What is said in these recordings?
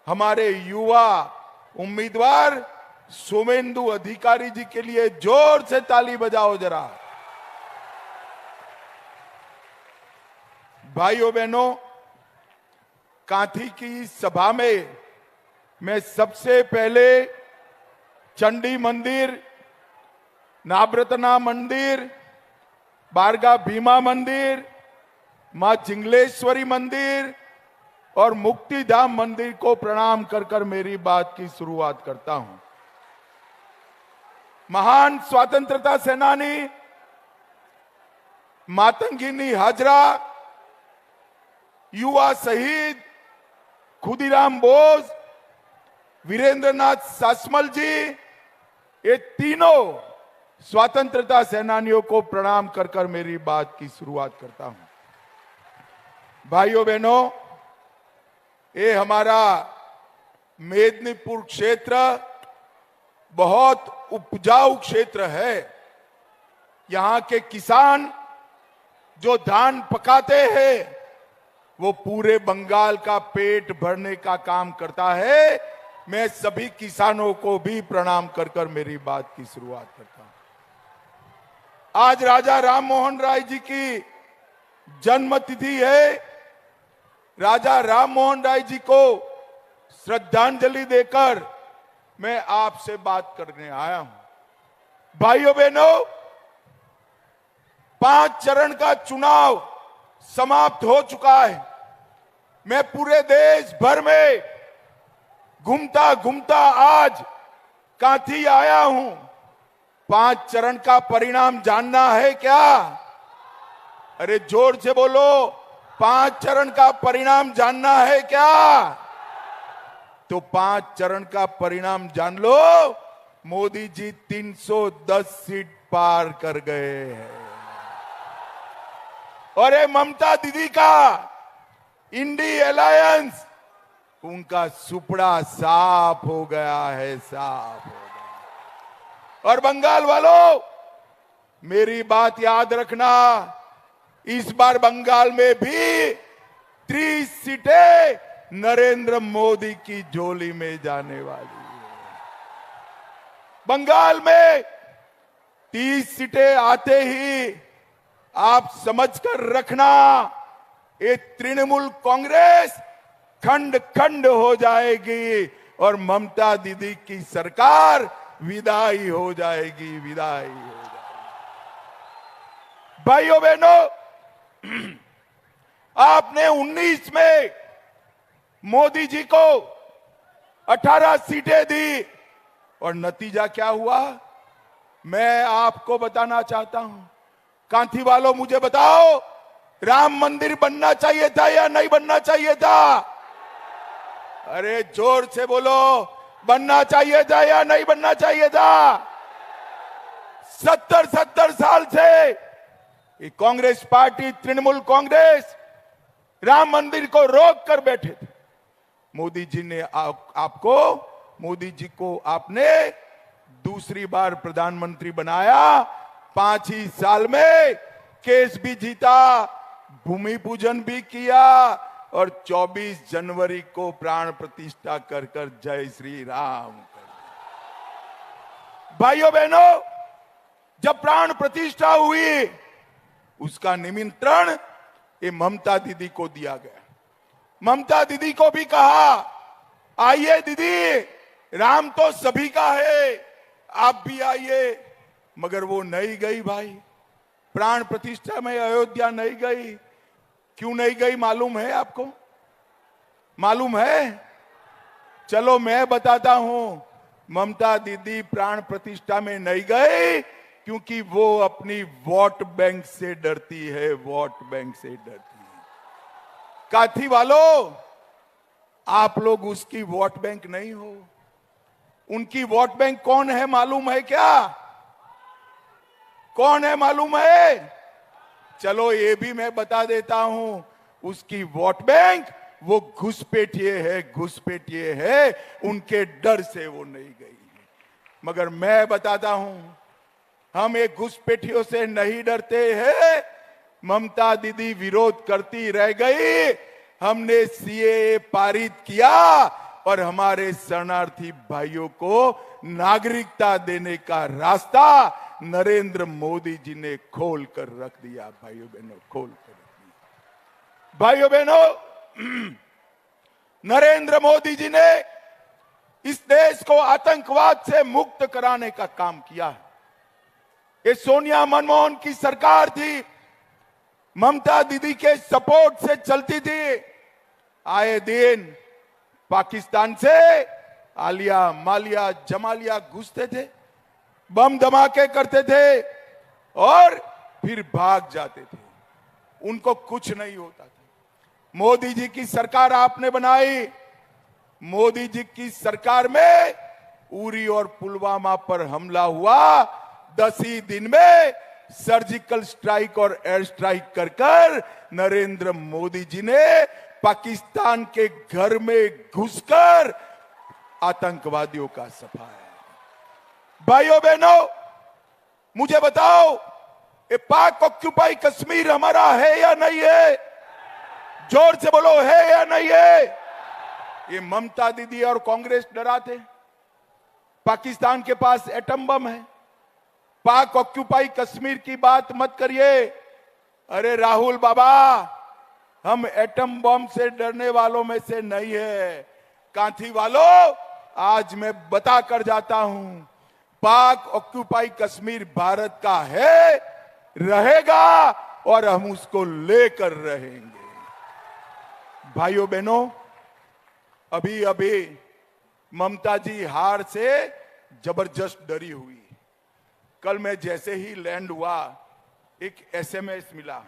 हमारे युवा उम्मीदवार सोमेंदु अधिकारी जी के लिए जोर से ताली बजाओ जरा। भाइयों बहनों, कांथी की सभा में मैं सबसे पहले चंडी मंदिर, नाब्रतना मंदिर, बारगा भीमा मंदिर, मां चिंगलेश्वरी मंदिर और मुक्तिधाम मंदिर को प्रणाम कर कर मेरी बात की शुरुआत करता हूं। महान स्वतंत्रता सेनानी मातंगिनी हाजरा, युवा शहीद खुदीराम बोस, वीरेंद्रनाथ शासमल जी, ये तीनों स्वतंत्रता सेनानियों को प्रणाम कर कर मेरी बात की शुरुआत करता हूं। भाइयों बहनों, ये हमारा मेदिनीपुर क्षेत्र बहुत उपजाऊ क्षेत्र है। यहां के किसान जो धान पकाते हैं वो पूरे बंगाल का पेट भरने का काम करता है। मैं सभी किसानों को भी प्रणाम कर कर मेरी बात की शुरुआत करता हूं। आज राजा राम मोहन राय जी की जन्म तिथि है। राजा राम मोहन राय जी को श्रद्धांजलि देकर मैं आपसे बात करने आया हूं। भाइयों बहनों, 5 चरण का चुनाव समाप्त हो चुका है। मैं पूरे देश भर में घूमता घूमता आज कांथी आया हूं। 5 चरण का परिणाम जानना है क्या? अरे जोर से बोलो, 5 चरण का परिणाम जानना है क्या? तो 5 चरण का परिणाम जान लो। मोदी जी 310 सीट पार कर गए हैं और ये ममता दीदी का इंडी अलायंस, उनका सुपड़ा साफ हो गया है, साफ हो गया। और बंगाल वालों, मेरी बात याद रखना, इस बार बंगाल में भी 30 सीटें नरेंद्र मोदी की झोली में जाने वाली है। बंगाल में 30 सीटें आते ही आप समझकर रखना, ये तृणमूल कांग्रेस खंड खंड हो जाएगी और ममता दीदी की सरकार विदाई हो जाएगी, विदाई हो जाएगी। भाइयों बहनों, आपने 19 में मोदी जी को 18 सीटें दी और नतीजा क्या हुआ मैं आपको बताना चाहता हूं। कांथी वालों, मुझे बताओ, राम मंदिर बनना चाहिए था या नहीं बनना चाहिए था? अरे जोर से बोलो, बनना चाहिए था या नहीं बनना चाहिए था? 70 साल से ये कांग्रेस पार्टी, तृणमूल कांग्रेस राम मंदिर को रोक कर बैठे थे। मोदी जी ने मोदी जी को आपने दूसरी बार प्रधानमंत्री बनाया। 5 ही साल में केस भी जीता, भूमि पूजन भी किया और 24 जनवरी को प्राण प्रतिष्ठा कर कर जय श्री राम कर। भाइयों बहनों, जब प्राण प्रतिष्ठा हुई, उसका निमंत्रण ये ममता दीदी को दिया गया। ममता दीदी को भी कहा, आइए दीदी, राम तो सभी का है, आप भी आइए। मगर वो नहीं गई भाई, प्राण प्रतिष्ठा में अयोध्या नहीं गई। क्यों नहीं गई मालूम है आपको? मालूम है? चलो मैं बताता हूं। ममता दीदी प्राण प्रतिष्ठा में नहीं गई क्योंकि वो अपनी वोट बैंक से डरती है, वोट बैंक से डरती है। कांथी वालों, आप लोग उसकी वोट बैंक नहीं हो। उनकी वोट बैंक कौन है मालूम है क्या? कौन है मालूम है? चलो ये भी मैं बता देता हूं। उसकी वोट बैंक वो घुसपैठिए है, घुसपैठिए है। उनके डर से वो नहीं गई। मगर मैं बताता हूं, हम एक घुसपैठियों से नहीं डरते हैं। ममता दीदी विरोध करती रह गई, हमने सीएए पारित किया और हमारे शरणार्थी भाइयों को नागरिकता देने का रास्ता नरेंद्र मोदी जी ने खोल कर रख दिया। भाइयों बहनों, खोल कर रख दिया। भाइयों बहनों, नरेंद्र मोदी जी ने इस देश को आतंकवाद से मुक्त कराने का काम किया है। ये सोनिया मनमोहन की सरकार थी, ममता दीदी के सपोर्ट से चलती थी। आए दिन पाकिस्तान से आलिया मालिया जमालिया घुसते थे, बम धमाके करते थे और फिर भाग जाते थे। उनको कुछ नहीं होता था। मोदी जी की सरकार आपने बनाई। मोदी जी की सरकार में उरी और पुलवामा पर हमला हुआ, 10 ही दिन में सर्जिकल स्ट्राइक और एयर स्ट्राइक कर नरेंद्र मोदी जी ने पाकिस्तान के घर में घुसकर आतंकवादियों का सफाया। भाइयों बहनों, मुझे बताओ, ये पाक ऑक्यूपाई कश्मीर हमारा है या नहीं है? जोर से बोलो, है या नहीं है? ये ममता दीदी और कांग्रेस डराते। पाकिस्तान के पास एटम बम है। पाक ऑक्यूपाई कश्मीर की बात मत करिए। अरे राहुल बाबा, हम एटम बम से डरने वालों में से नहीं है। कांथी वालों, आज मैं बता कर जाता हूं, पाक ऑक्यूपाई कश्मीर भारत का है, रहेगा और हम उसको लेकर रहेंगे। भाइयों बहनों, अभी अभी ममता जी हार से जबरदस्त डरी हुई। कल मैं जैसे ही लैंड हुआ, एक एसएमएस मिला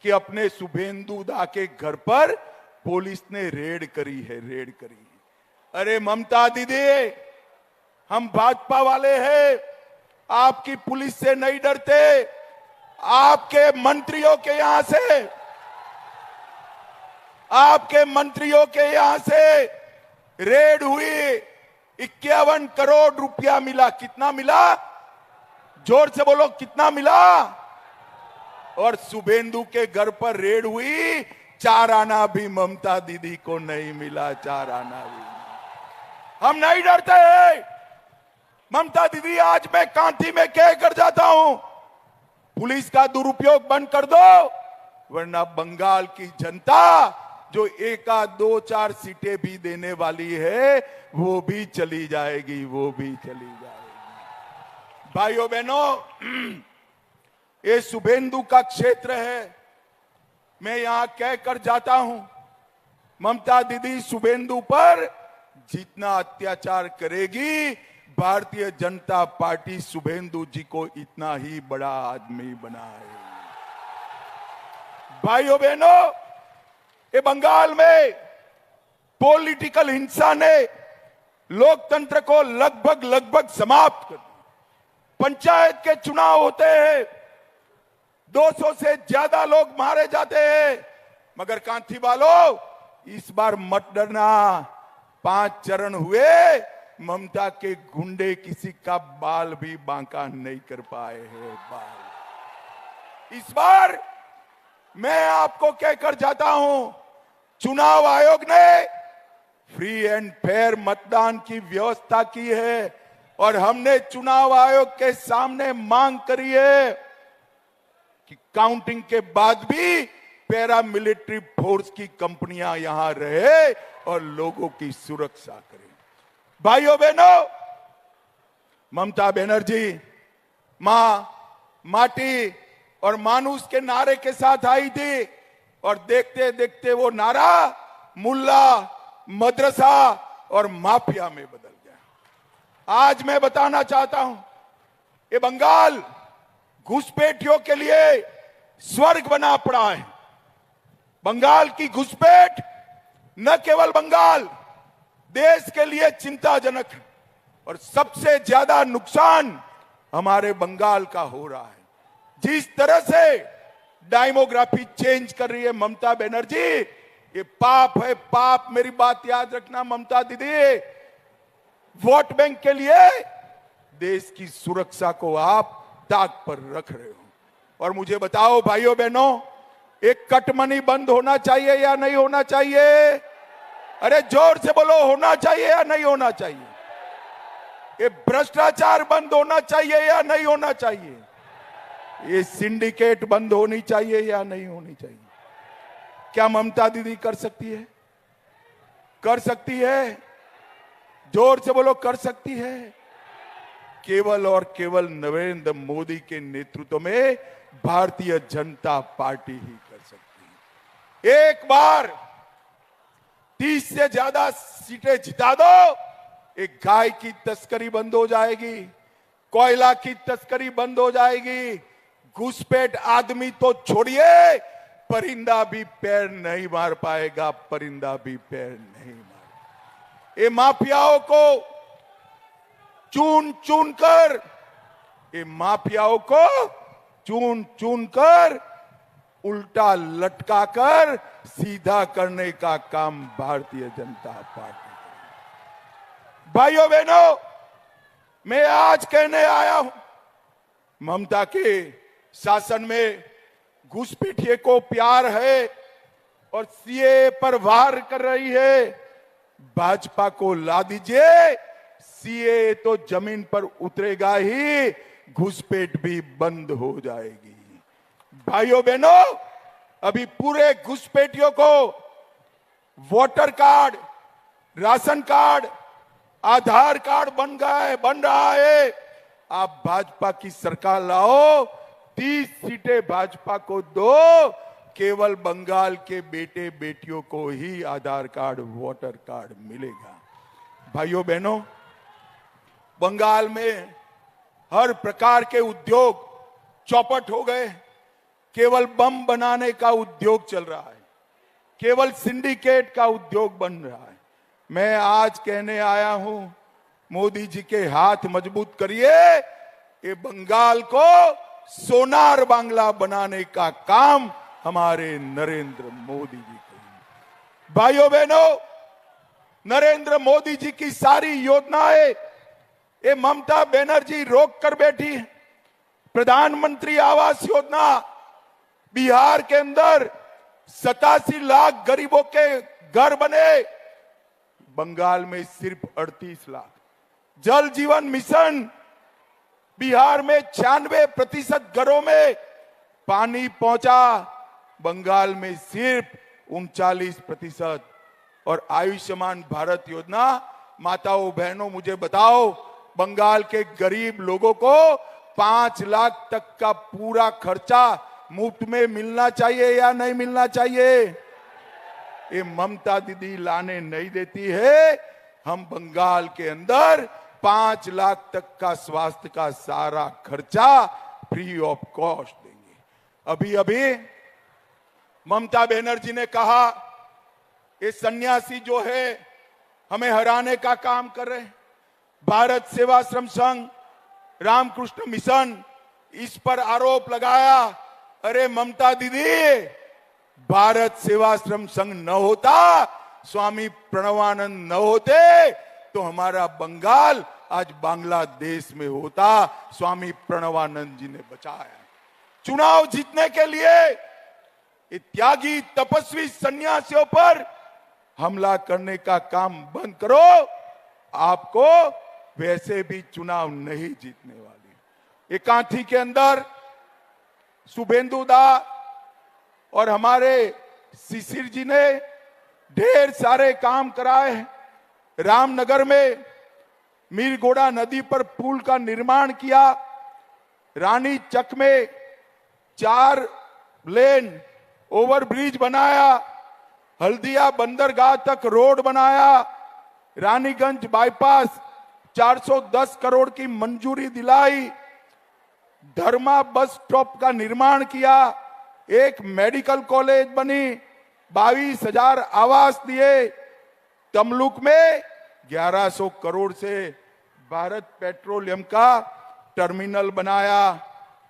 कि अपने शुभेंदु दा के घर पर पुलिस ने रेड करी है, रेड करी है। अरे ममता दीदी, हम भाजपा वाले हैं, आपकी पुलिस से नहीं डरते। आपके मंत्रियों के यहां से, आपके मंत्रियों के यहां से रेड हुई, 51 करोड़ रुपया मिला। कितना मिला? जोर से बोलो, कितना मिला? और शुभेंदु के घर पर रेड हुई, 4 आना भी ममता दीदी को नहीं मिला। 4 आना भी। हम नहीं डरते हैं। ममता दीदी, आज मैं कांटी में कह कर जाता हूं, पुलिस का दुरुपयोग बंद कर दो, वरना बंगाल की जनता जो 1 2 4 सीटें भी देने वाली है, वो भी चली जाएगी, वो भी चली जाएगी। भाइयों बहनों, ये शुभेंदु का क्षेत्र है। मैं यहां कहकर जाता हूं, ममता दीदी शुभेंदु पर जितना अत्याचार करेगी, भारतीय जनता पार्टी शुभेंदु जी को इतना ही बड़ा आदमी बनाएगी। भाइयों बहनों, ये बंगाल में पॉलिटिकल हिंसा ने लोकतंत्र को लगभग समाप्त कर दिया। पंचायत के चुनाव होते हैं, 200 से ज्यादा लोग मारे जाते हैं, मगर कांथी वालों, इस बार मत डरना। 5 चरण हुए, ममता के गुंडे किसी का बाल भी बांका नहीं कर पाए हैं। बाल इस बार मैं आपको कहकर जाता हूं, चुनाव आयोग ने फ्री एंड फेयर मतदान की व्यवस्था की है और हमने चुनाव आयोग के सामने मांग करी है कि काउंटिंग के बाद भी पैरामिलिट्री फोर्स की कंपनियां यहां रहे और लोगों की सुरक्षा करें। भाइयों बहनों, ममता बनर्जी मां, माटी और मानुष के नारे के साथ आई थी और देखते देखते वो नारा मुल्ला, मदरसा और माफिया में बदल गया। आज मैं बताना चाहता हूं, ये बंगाल घुसपैठियों के लिए स्वर्ग बना पड़ा है। बंगाल की घुसपैठ न केवल बंगाल, देश के लिए चिंताजनक है और सबसे ज्यादा नुकसान हमारे बंगाल का हो रहा है। जिस तरह से डेमोग्राफी चेंज कर रही है ममता बनर्जी, ये पाप है, पाप। मेरी बात याद रखना ममता दीदी, वोट बैंक के लिए देश की सुरक्षा को आप ताक पर रख रहे हो। और मुझे बताओ भाइयों बहनों, एक कटमनी बंद होना चाहिए या नहीं होना चाहिए? अरे जोर से बोलो, होना चाहिए या नहीं होना चाहिए? ये भ्रष्टाचार बंद होना चाहिए या नहीं होना चाहिए? ये सिंडिकेट बंद होनी चाहिए या नहीं होनी चाहिए? क्या ममता दीदी कर सकती है? कर सकती है? जोर से बोलो, कर सकती है? केवल और केवल नरेंद्र मोदी के नेतृत्व में भारतीय जनता पार्टी ही कर सकती है। एक बार 30 से ज्यादा सीटें जिता दो, एक गाय की तस्करी बंद हो जाएगी, कोयला की तस्करी बंद हो जाएगी, घुसपैठ आदमी तो छोड़िए, परिंदा भी पैर नहीं मार पाएगा, परिंदा भी पैर नहीं मार। ये माफियाओं को चून चून कर, ये माफियाओं को चून चून कर, उल्टा लटका कर सीधा करने का काम भारतीय जनता पार्टी करेगी। भाइयों बहनों, मैं आज कहने आया हूं, ममता के शासन में घुसपैठिए को प्यार है और सीए पर वार कर रही है। भाजपा को ला दीजिए, सीए तो जमीन पर उतरेगा ही, घुसपैठ भी बंद हो जाएगी। भाइयों बहनों, अभी पूरे घुसपैठियों को वोटर कार्ड, राशन कार्ड, आधार कार्ड बन रहा है। आप भाजपा की सरकार लाओ, 30 सीटें भाजपा को दो, केवल बंगाल के बेटे बेटियों को ही आधार कार्ड, वोटर कार्ड मिलेगा। भाइयों बहनों, बंगाल में हर प्रकार के उद्योग चौपट हो गए। केवल बम बनाने का उद्योग चल रहा है, केवल सिंडिकेट का उद्योग बन रहा है। मैं आज कहने आया हूं, मोदी जी के हाथ मजबूत करिए, ये बंगाल को सोनार बांग्ला बनाने का काम हमारे नरेंद्र मोदी जी करेंगे। भाइयों बहनों, नरेंद्र मोदी जी की सारी योजनाएं ये ममता बनर्जी रोक कर बैठी है। प्रधानमंत्री आवास योजना, बिहार के अंदर 87 लाख गरीबों के घर बने, बंगाल में सिर्फ 38 लाख। जल जीवन मिशन, बिहार में 96% घरों में पानी पहुंचा, बंगाल में सिर्फ 39%। और आयुष्मान भारत योजना, माताओं बहनों मुझे बताओ, बंगाल के गरीब लोगों को 5 लाख तक का पूरा खर्चा मुफ्त में मिलना चाहिए या नहीं मिलना चाहिए? ये ममता दीदी लाने नहीं देती है। हम बंगाल के अंदर 5 लाख तक का स्वास्थ्य का सारा खर्चा फ्री ऑफ कॉस्ट देंगे। अभी अभी ममता बनर्जी ने कहा, ये सन्यासी जो है हमें हराने का काम कर रहे हैं। भारत सेवाश्रम संघ, रामकृष्ण मिशन, इस पर आरोप लगाया, अरे ममता दीदी, भारत सेवाश्रम संघ न होता, स्वामी प्रणवानंद न होते, तो हमारा बंगाल आज बांग्लादेश में होता। स्वामी प्रणवानंद जी ने बचाया। चुनाव जीतने के लिए त्यागी तपस्वी सन्यासियों पर हमला करने का काम बंद करो, आपको वैसे भी चुनाव नहीं जीतने वाली। एकांठी के अंदर शुभेंदु दा और हमारे शिशिर जी ने ढेर सारे काम कराए। रामनगर में मीरगोड़ा नदी पर पुल का निर्माण किया, रानी चक में 4 लेन ओवरब्रिज बनाया, हल्दिया बंदरगाह तक रोड बनाया, रानीगंज बाईपास 410 करोड़ की मंजूरी दिलाई, धर्मा बस स्टॉप का निर्माण किया, एक मेडिकल कॉलेज बनी, 22,000 आवास दिए, तमलुक में 1100 करोड़ से भारत पेट्रोलियम का टर्मिनल बनाया,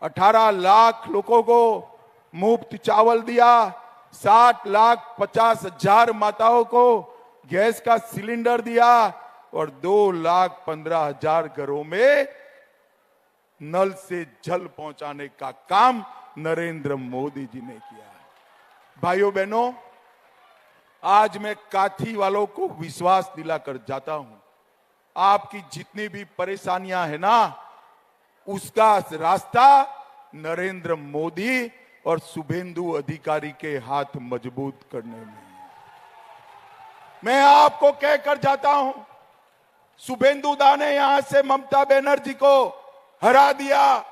18 लाख लोगों को मुफ्त चावल दिया, 60,50,000 माताओं को गैस का सिलेंडर दिया और 2,15,000 घरों में नल से जल पहुंचाने का काम नरेंद्र मोदी जी ने किया है। भाइयों बहनों, आज मैं काथी वालों को विश्वास दिलाकर जाता हूं, आपकी जितनी भी परेशानियां है ना, उसका रास्ता नरेंद्र मोदी और शुभेंदु अधिकारी के हाथ मजबूत करने में। मैं आपको कहकर जाता हूं, शुभेंदु दा ने यहां से ममता बनर्जी को हरा दिया,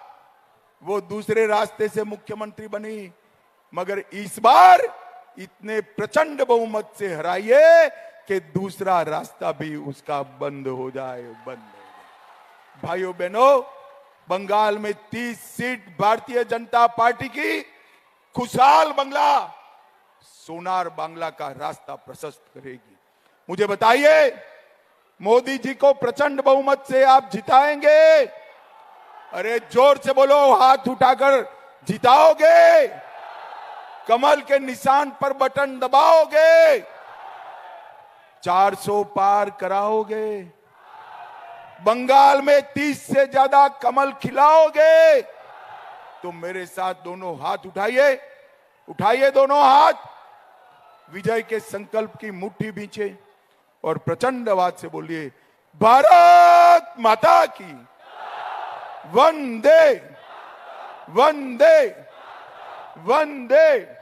वो दूसरे रास्ते से मुख्यमंत्री बनी, मगर इस बार इतने प्रचंड बहुमत से हराइए कि दूसरा रास्ता भी उसका बंद हो जाए, बंद हो जाए। भाइयों बहनों, बंगाल में 30 सीट भारतीय जनता पार्टी की खुशहाल बांग्ला, सोनार बांग्ला का रास्ता प्रशस्त करेगी। मुझे बताइए, मोदी जी को प्रचंड बहुमत से आप जिताएंगे? अरे जोर से बोलो, हाथ उठाकर जिताओगे? कमल के निशान पर बटन दबाओगे? 400 पार कराओगे? बंगाल में 30 से ज्यादा कमल खिलाओगे? तो मेरे साथ दोनों हाथ उठाइए, उठाइए दोनों हाथ, विजय के संकल्प की मुट्ठी बींचे और प्रचंड आवाज से बोलिए, भारत माता की वंदे वंदे वंदे।